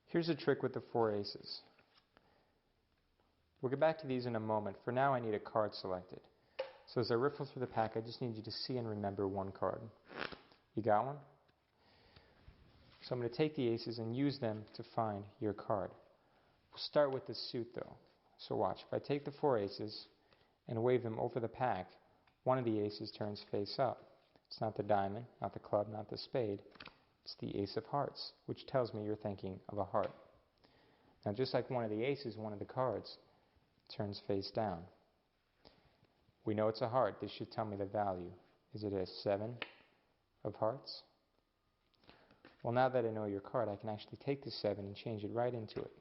Here's a trick with the 4 aces. We'll get back to these in a moment. For now, I need a card selected. So as I riffle through the pack, I just need you to see and remember one card. You got one? So I'm going to take the aces and use them to find your card. We'll start with the suit though. So watch. If I take the 4 aces and wave them over the pack, one of the aces turns face up. It's not the diamond, not the club, not the spade. It's the ace of hearts, which tells me you're thinking of a heart. Now just like one of the aces, one of the cards turns face down. We know it's a heart. This should tell me the value. Is it a 7 of hearts? Well, now that I know your card, I can actually take the 7 and change it right into it.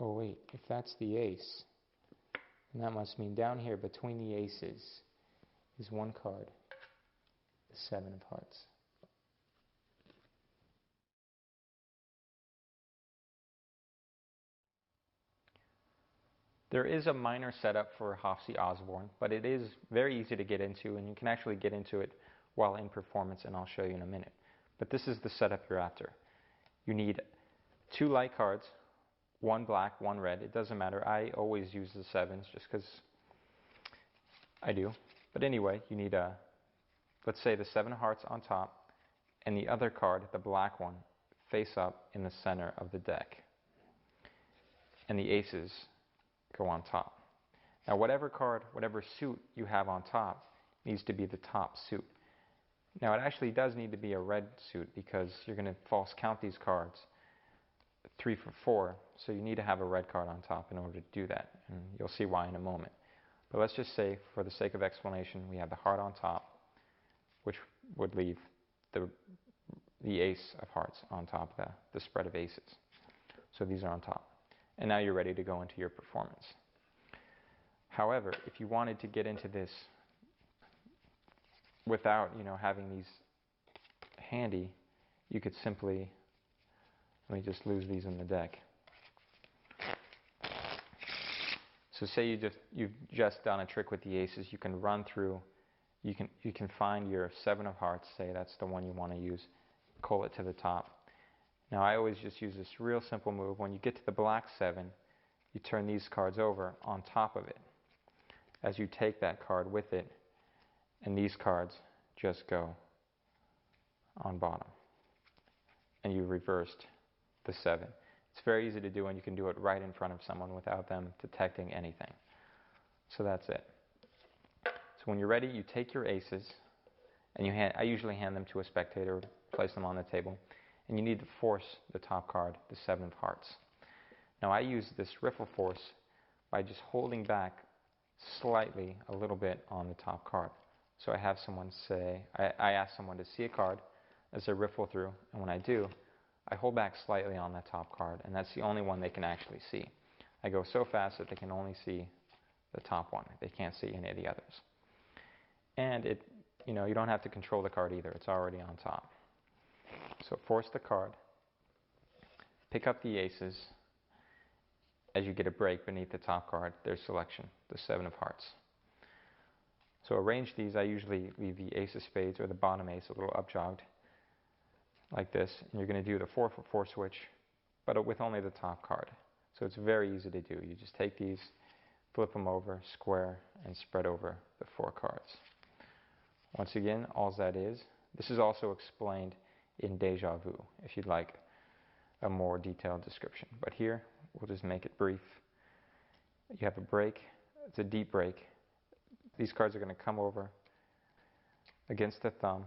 Oh wait, if that's the ace, then that must mean down here between the aces is one card, the 7 of hearts. There is a minor setup for Hofzzy Osbourne, but it is very easy to get into, and you can actually get into it while in performance, and I'll show you in a minute. But this is the setup you're after. You need 2 light cards, 1 black, 1 red. It doesn't matter. I always use the 7s just because I do. But anyway, you need let's say the 7 of hearts on top, and the other card, the black one, face up in the center of the deck. And the aces go on top. Now whatever card, whatever suit you have on top needs to be the top suit. Now it actually does need to be a red suit because you're going to false count these cards 3 for 4, so you need to have a red card on top in order to do that, and you'll see why in a moment. But let's just say, for the sake of explanation, we have the heart on top, which would leave the ace of hearts on top of the spread of aces. So these are on top. And now you're ready to go into your performance. However, if you wanted to get into this without, having these handy, you could simply, let me just lose these in the deck. So say you've just done a trick with the aces, you can run through, you can find your 7 of hearts, say that's the one you want to use, call it to the top. Now I always just use this real simple move. When you get to the black 7, you turn these cards over on top of it as you take that card with it, and these cards just go on bottom. And you reversed the 7. It's very easy to do, and you can do it right in front of someone without them detecting anything. So that's it. So when you're ready, you take your aces, and I usually hand them to a spectator, place them on the table, and you need to force the top card, the 7 of hearts. Now I use this riffle force by just holding back slightly a little bit on the top card. So I have someone say, I ask someone to see a card as I riffle through, and when I do, I hold back slightly on that top card, and that's the only one they can actually see. I go so fast that they can only see the top one. They can't see any of the others. And you don't have to control the card either. It's already on top. So force the card, pick up the aces. As you get a break beneath the top card, there's selection, the 7 of hearts. So arrange these. I usually leave the ace of spades or the bottom ace a little upjogged like this, and you're going to do the 4 for 4 switch, but with only the top card. So it's very easy to do. You just take these, flip them over, square, and spread over the 4 cards. Once again, all that is. This is also explained in Deja Vu, if you'd like a more detailed description. But here, we'll just make it brief. You have a break. It's a deep break. These cards are going to come over against the thumb.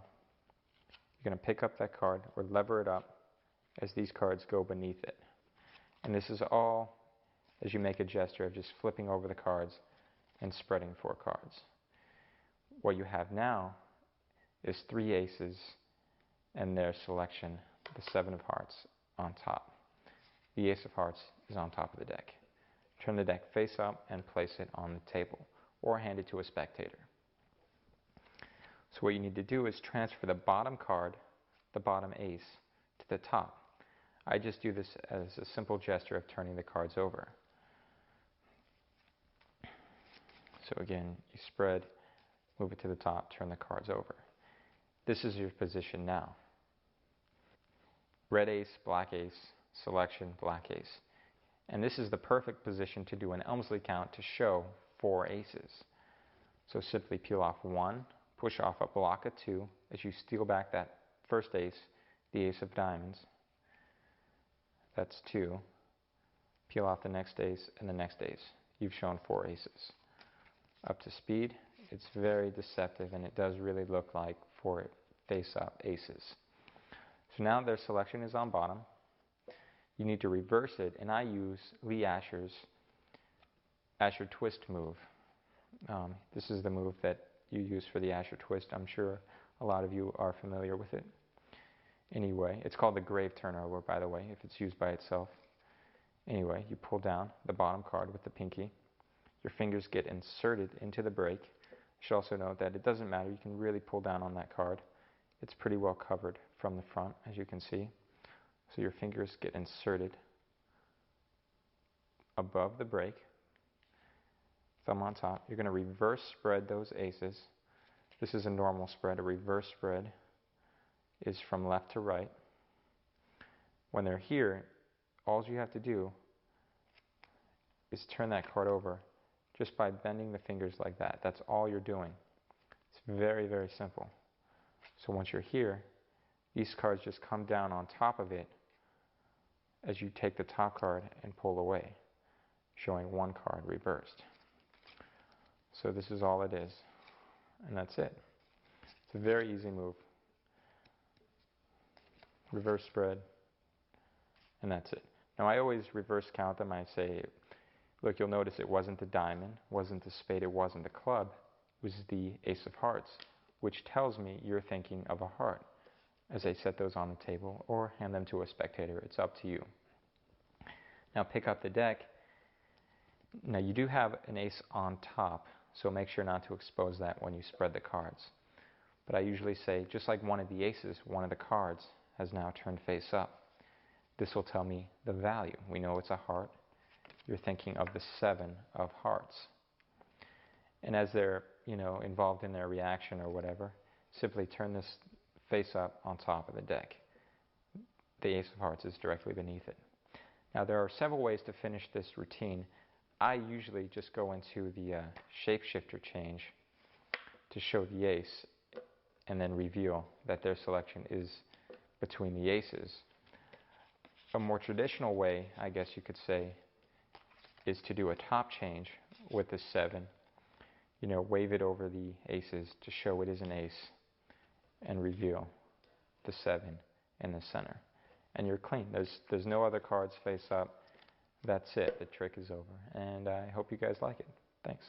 You're going to pick up that card or lever it up as these cards go beneath it. And this is all as you make a gesture of just flipping over the cards and spreading 4 cards. What you have now is 3 aces and their selection, the 7 of hearts, on top. The ace of hearts is on top of the deck. Turn the deck face up and place it on the table, or hand it to a spectator. So what you need to do is transfer the bottom card, the bottom ace, to the top. I just do this as a simple gesture of turning the cards over. So again, you spread, move it to the top, turn the cards over. This is your position now. Red ace, black ace, selection, black ace. And this is the perfect position to do an Elmsley count to show 4 aces. So simply peel off 1, push off a block of 2 as you steal back that first ace, the ace of diamonds. That's 2. Peel off the next ace and the next ace. You've shown 4 aces. Up to speed, it's very deceptive and it does really look like 4 face-up aces. So now their selection is on bottom. You need to reverse it, and I use Lee Asher's Asher twist move. This is the move that you use for the Asher twist. I'm sure a lot of you are familiar with it. Anyway, it's called the grave turnover, by the way, if it's used by itself. Anyway, you pull down the bottom card with the pinky. Your fingers get inserted into the break. You should also note that it doesn't matter. You can really pull down on that card. It's pretty well covered from the front, as you can see. So your fingers get inserted above the break. Thumb on top. You're going to reverse spread those aces. This is a normal spread. A reverse spread is from left to right. When they're here, all you have to do is turn that card over just by bending the fingers like that. That's all you're doing. It's very, very simple. So once you're here, these cards just come down on top of it as you take the top card and pull away, showing 1 card reversed. So this is all it is, and that's it. It's a very easy move. Reverse spread, and that's it. Now I always reverse count them. I say, look, you'll notice it wasn't the diamond, wasn't the spade, it wasn't the club, it was the ace of hearts, which tells me you're thinking of a heart. As I set those on the table or hand them to a spectator, it's up to you. Now pick up the deck. Now you do have an ace on top, so make sure not to expose that when you spread the cards. But I usually say, just like one of the aces, one of the cards has now turned face up. This will tell me the value. We know it's a heart. You're thinking of the 7 of hearts. And as they're, involved in their reaction or whatever, simply turn this face up on top of the deck. The ace of hearts is directly beneath it. Now there are several ways to finish this routine. I usually just go into the shapeshifter change to show the ace and then reveal that their selection is between the aces. A more traditional way, I guess you could say, is to do a top change with the 7. Wave it over the aces to show it is an ace and reveal the 7 in the center. And you're clean. There's no other cards face up. That's it. The trick is over. And I hope you guys like it. Thanks.